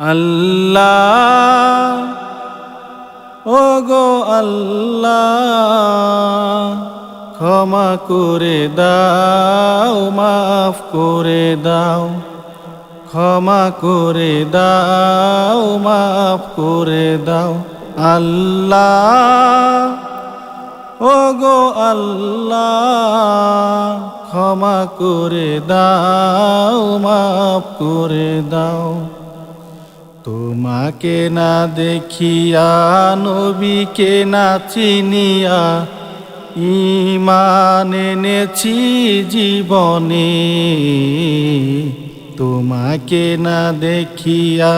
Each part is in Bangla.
আল্লাহ ও গো আল্লাহ, ক্ষমা করে দাও, মাফ করে দাও, ক্ষমা করে দাও, মাফ করে দাও। আল্লাহ ও গো আল্লাহ, ক্ষমা করে দাও, মাফ করে দাও। তোমাকে না দেখিয়া, নবীকে না চিনিয়া, ঈমান এনেছি জীবনে। তোমাকে না দেখিয়া,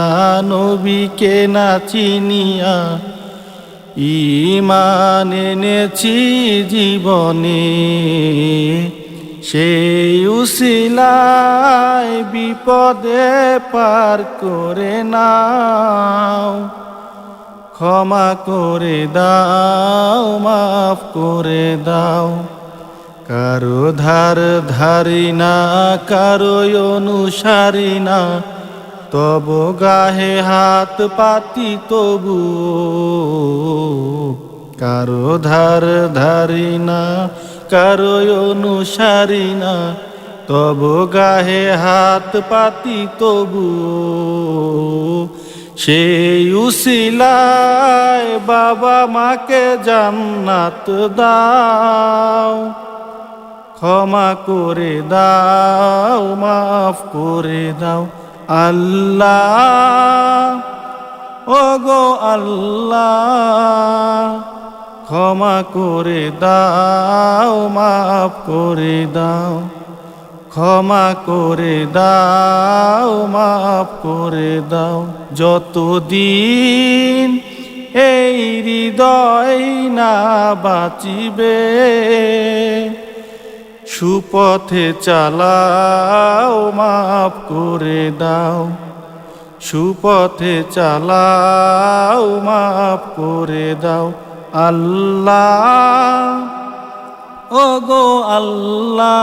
নবীকে না চিনিয়া, ঈমান এনেছি জীবনে। সেই উসিলায় বিপদে পার করে নাও, ক্ষমা করে দাও, মাফ করে দাও। কারো ধার ধারি না, কারো অনুসারী না, তব গাহে হাত পাতি তবু। কারো ধার ধারি না, কারো অনুসারী না, তব গাহে হাত পাতি তবু। সেই উসিলায় বাবা মাকে জান্নাত দাও, ক্ষমা করে দাও, মাফ করে দাও। আল্লাহ ও গো আল্লাহ, ক্ষমা করে দাও, মাফ করে দাও, ক্ষমা করে দাও, মাফ করে দাও। যতদিন এই হৃদয় না বাঁচিবে, সুপথে চালাও, মাফ করে দাও, সুপথে চালাও, মাফ করে দাও। আল্লাহ ও গো আল্লাহ,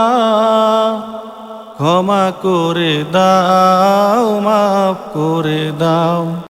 ক্ষমা করে দাও, মাফ করে দাও।